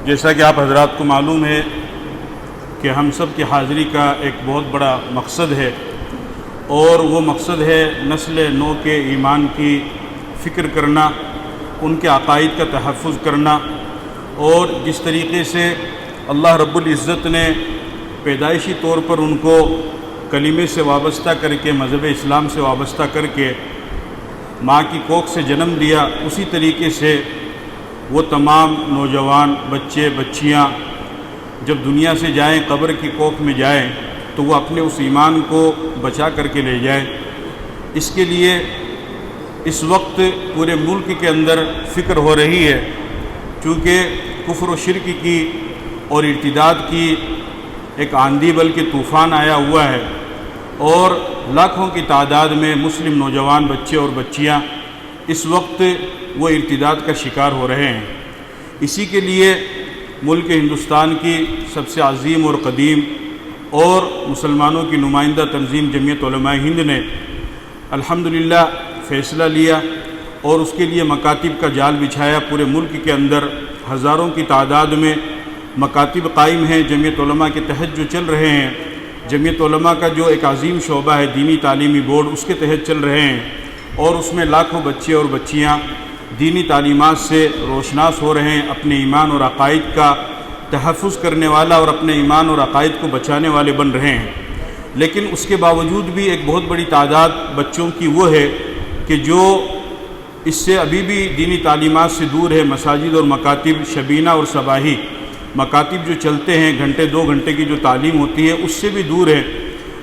جیسا کہ آپ حضرات کو معلوم ہے کہ ہم سب کی حاضری کا ایک بہت بڑا مقصد ہے، اور وہ مقصد ہے نسل نو کے ایمان کی فکر کرنا، ان کے عقائد کا تحفظ کرنا، اور جس طریقے سے اللہ رب العزت نے پیدائشی طور پر ان کو کلمے سے وابستہ کر کے، مذہب اسلام سے وابستہ کر کے ماں کی کوکھ سے جنم دیا، اسی طریقے سے وہ تمام نوجوان بچے بچیاں جب دنیا سے جائیں، قبر کی کوکھ میں جائیں، تو وہ اپنے اس ایمان کو بچا کر کے لے جائیں۔ اس کے لیے اس وقت پورے ملک کے اندر فکر ہو رہی ہے، چونکہ کفر و شرک کی اور ارتداد کی ایک آندھی بلکہ طوفان آیا ہوا ہے، اور لاکھوں کی تعداد میں مسلم نوجوان بچے اور بچیاں اس وقت وہ ارتداد کا شکار ہو رہے ہیں۔ اسی کے لیے ملک ہندوستان کی سب سے عظیم اور قدیم اور مسلمانوں کی نمائندہ تنظیم جمعیت علماء ہند نے الحمدللہ فیصلہ لیا، اور اس کے لیے مکاتب کا جال بچھایا۔ پورے ملک کے اندر ہزاروں کی تعداد میں مکاتب قائم ہیں، جمعیت علماء کے تحت جو چل رہے ہیں۔ جمعیت علماء کا جو ایک عظیم شعبہ ہے دینی تعلیمی بورڈ، اس کے تحت چل رہے ہیں، اور اس میں لاکھوں بچے اور بچیاں دینی تعلیمات سے روشناس ہو رہے ہیں، اپنے ایمان اور عقائد کا تحفظ کرنے والا اور اپنے ایمان اور عقائد کو بچانے والے بن رہے ہیں۔ لیکن اس کے باوجود بھی ایک بہت بڑی تعداد بچوں کی وہ ہے کہ جو اس سے ابھی بھی دینی تعلیمات سے دور ہے۔ مساجد اور مکاتب شبینہ اور صباحی مکاتب جو چلتے ہیں، گھنٹے 2 گھنٹے کی جو تعلیم ہوتی ہے، اس سے بھی دور ہے،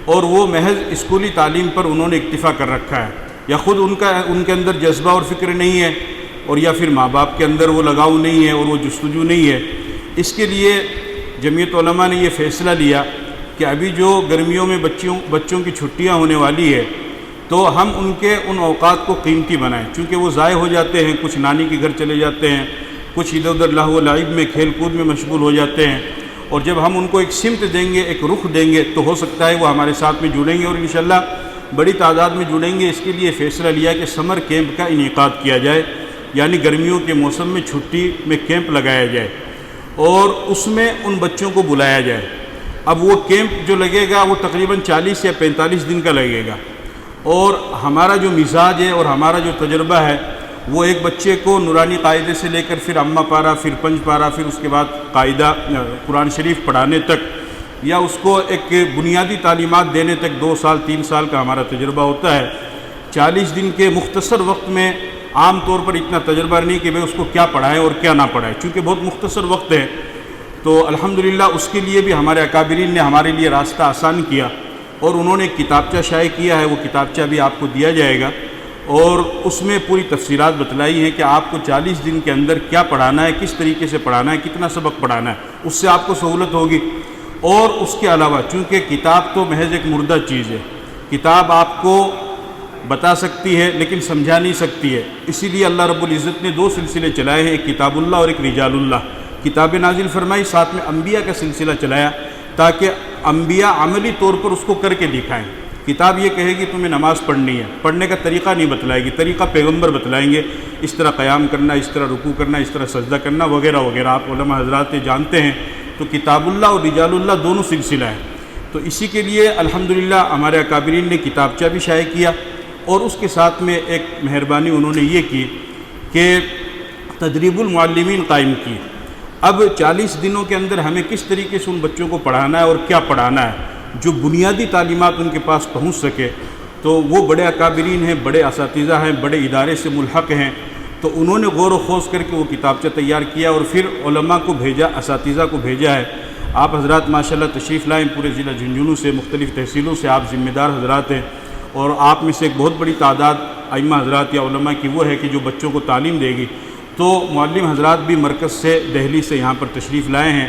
اور وہ محض اسکولی تعلیم پر انہوں نے اکتفا کر رکھا ہے، یا خود ان کے اندر جذبہ اور فکر نہیں ہے، اور یا پھر ماں باپ کے اندر وہ لگاؤ نہیں ہے اور وہ جستجو نہیں ہے۔ اس کے لیے جمعیت علماء نے یہ فیصلہ لیا کہ ابھی جو گرمیوں میں بچوں کی چھٹیاں ہونے والی ہے، تو ہم ان اوقات کو قیمتی بنائیں، چونکہ وہ ضائع ہو جاتے ہیں، کچھ نانی کے گھر چلے جاتے ہیں، کچھ ادھر ادھر لہو و لعب میں کھیل کود میں مشغول ہو جاتے ہیں، اور جب ہم ان کو ایک سمت دیں گے، ایک رخ دیں گے، تو ہو سکتا ہے وہ ہمارے ساتھ میں جڑیں گے، اور انشاءاللہ بڑی تعداد میں جڑیں گے۔ اس کے لیے فیصلہ لیا کہ سمر کیمپ کا انعقاد کیا جائے، یعنی گرمیوں کے موسم میں چھٹی میں کیمپ لگایا جائے، اور اس میں ان بچوں کو بلایا جائے۔ اب وہ کیمپ جو لگے گا وہ تقریباً 40 یا 45 دن کا لگے گا، اور ہمارا جو مزاج ہے اور ہمارا جو تجربہ ہے، وہ ایک بچے کو نورانی قاعدے سے لے کر پھر اماں پارہ، پھر پنج پارہ، پھر اس کے بعد قاعدہ قرآن شریف پڑھانے تک، یا اس کو ایک بنیادی تعلیمات دینے تک 2 سال 3 سال کا ہمارا تجربہ ہوتا ہے۔ 40 دن کے مختصر وقت میں عام طور پر اتنا تجربہ نہیں کہ بھئی اس کو کیا پڑھائیں اور کیا نہ پڑھائیں، چونکہ بہت مختصر وقت ہے۔ تو الحمدللہ اس کے لیے بھی ہمارے اکابرین نے ہمارے لیے راستہ آسان کیا، اور انہوں نے کتابچہ شائع کیا ہے۔ وہ کتابچہ بھی آپ کو دیا جائے گا، اور اس میں پوری تفصیلات بتلائی ہیں کہ آپ کو 40 دن کے اندر کیا پڑھانا ہے، کس طریقے سے پڑھانا ہے، کتنا سبق پڑھانا ہے، اس سے آپ کو سہولت ہوگی۔ اور اس کے علاوہ چونکہ کتاب تو محض ایک مردہ چیز ہے، کتاب آپ کو بتا سکتی ہے لیکن سمجھا نہیں سکتی ہے، اسی لیے اللہ رب العزت نے 2 سلسلے چلائے ہیں، ایک کتاب اللہ اور ایک رجال اللہ۔ کتاب نازل فرمائی، ساتھ میں انبیاء کا سلسلہ چلایا، تاکہ انبیاء عملی طور پر اس کو کر کے دکھائیں۔ کتاب یہ کہے گی تمہیں نماز پڑھنی ہے، پڑھنے کا طریقہ نہیں بتلائے گی، طریقہ پیغمبر بتلائیں گے، اس طرح قیام کرنا، اس طرح رکوع کرنا، اس طرح سجدہ کرنا وغیرہ وغیرہ، آپ علماء حضرات جانتے ہیں۔ تو کتاب اللہ اور رجال اللہ دونوں سلسلہ ہیں۔ تو اسی کے لیے الحمدللہ ہمارے اکابرین نے کتابچہ بھی شائع کیا، اور اس کے ساتھ میں ایک مہربانی انہوں نے یہ کی کہ تدریب المعلمین قائم کی۔ اب 40 دنوں کے اندر ہمیں کس طریقے سے ان بچوں کو پڑھانا ہے اور کیا پڑھانا ہے، جو بنیادی تعلیمات ان کے پاس پہنچ سکے۔ تو وہ بڑے اکابرین ہیں، بڑے اساتذہ ہیں، بڑے ادارے سے ملحق ہیں، تو انہوں نے غور و خوض کر کے وہ کتابچہ تیار کیا، اور پھر علماء کو بھیجا، اساتذہ کو بھیجا ہے۔ آپ حضرات ماشاءاللہ تشریف لائیں، پورے ضلع جھنجھنو سے، مختلف تحصیلوں سے آپ ذمہ دار حضرات ہیں، اور آپ میں سے ایک بہت بڑی تعداد ائمہ حضرات یا علماء کی وہ ہے کہ جو بچوں کو تعلیم دے گی۔ تو معلم حضرات بھی مرکز سے، دہلی سے یہاں پر تشریف لائے ہیں۔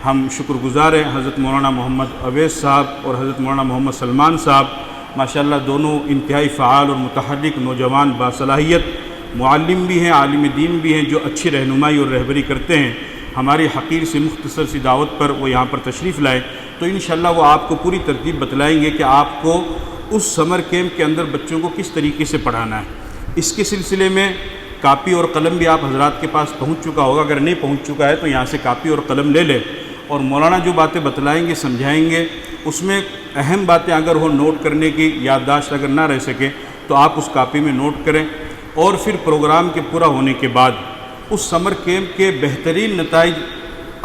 ہم شکر گزار ہیں حضرت مولانا محمد اویس صاحب اور حضرت مولانا محمد سلمان صاحب، ماشاءاللہ دونوں انتہائی فعال اور متحرک نوجوان باصلاحیت معلم بھی ہیں، عالم دین بھی ہیں، جو اچھی رہنمائی اور رہبری کرتے ہیں۔ ہماری حقیر سے مختصر سی دعوت پر وہ یہاں پر تشریف لائے، تو انشاءاللہ وہ آپ کو پوری ترتیب بتلائیں گے کہ آپ کو اس سمر کیمپ کے اندر بچوں کو کس طریقے سے پڑھانا ہے۔ اس کے سلسلے میں کاپی اور قلم بھی آپ حضرات کے پاس پہنچ چکا ہوگا، اگر نہیں پہنچ چکا ہے تو یہاں سے کاپی اور قلم لے لیں، اور مولانا جو باتیں بتلائیں گے سمجھائیں گے اس میں اہم باتیں اگر ہو نوٹ کرنے کی یادداشت اگر نہ رہ سکے تو آپ اس کاپی میں نوٹ کریں، اور پھر پروگرام کے پورا ہونے کے بعد اس سمر کیمپ کے بہترین نتائج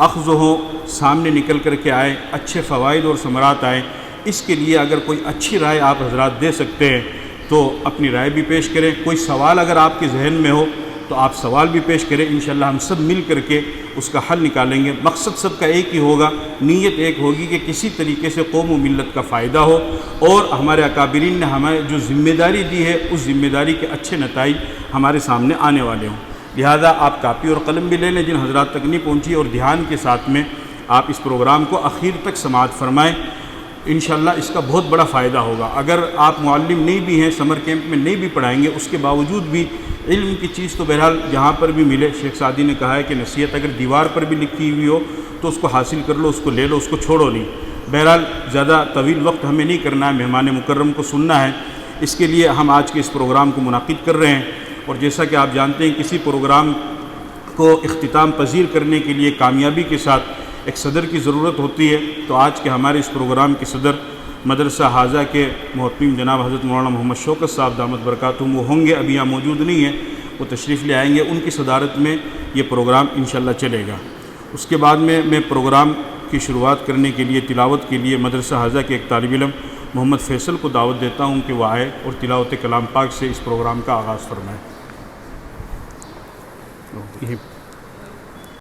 اخذ ہو سامنے نکل کر کے آئے، اچھے فوائد اور ثمرات آئیں۔ اس کے لیے اگر کوئی اچھی رائے آپ حضرات دے سکتے ہیں تو اپنی رائے بھی پیش کریں، کوئی سوال اگر آپ کے ذہن میں ہو تو آپ سوال بھی پیش کریں، انشاءاللہ ہم سب مل کر کے اس کا حل نکالیں گے۔ مقصد سب کا ایک ہی ہوگا، نیت ایک ہوگی کہ کسی طریقے سے قوم و ملت کا فائدہ ہو، اور ہمارے اکابرین نے ہمیں جو ذمہ داری دی ہے اس ذمہ داری کے اچھے نتائج ہمارے سامنے آنے والے ہوں۔ لہذا آپ کاپی اور قلم بھی لے لیں جن حضرات تک نہیں پہنچی، اور دھیان کے ساتھ میں آپ اس پروگرام کو اخیر تک سماعت فرمائیں، انشاءاللہ اس کا بہت بڑا فائدہ ہوگا۔ اگر آپ معلم نہیں بھی ہیں، سمر کیمپ میں نہیں بھی پڑھائیں گے، اس کے باوجود بھی علم کی چیز تو بہرحال جہاں پر بھی ملے، شیخ سعدی نے کہا ہے کہ نصیحت اگر دیوار پر بھی لکھی ہوئی ہو تو اس کو حاصل کر لو، اس کو لے لو، اس کو چھوڑو نہیں۔ بہرحال زیادہ طویل وقت ہمیں نہیں کرنا ہے، مہمان مکرم کو سننا ہے، اس کے لیے ہم آج کے اس پروگرام کو منعقد کر رہے ہیں۔ اور جیسا کہ آپ جانتے ہیں کسی پروگرام کو اختتام پذیر کرنے کے لیے کامیابی کے ساتھ ایک صدر کی ضرورت ہوتی ہے، تو آج کے ہمارے اس پروگرام کے صدر مدرسہ حاضہ کے محترم جناب حضرت مولانا محمد شوکت صاحب دامت برکاتہم وہ ہوں گے، ابھی یہاں موجود نہیں ہیں، وہ تشریف لے آئیں گے، ان کی صدارت میں یہ پروگرام انشاءاللہ چلے گا۔ اس کے بعد میں پروگرام کی شروعات کرنے کے لیے تلاوت کے لیے مدرسہ حاضہ کے ایک طالب علم محمد فیصل کو دعوت دیتا ہوں کہ وہ آئے اور تلاوت کلام پاک سے اس پروگرام کا آغاز فرمائے۔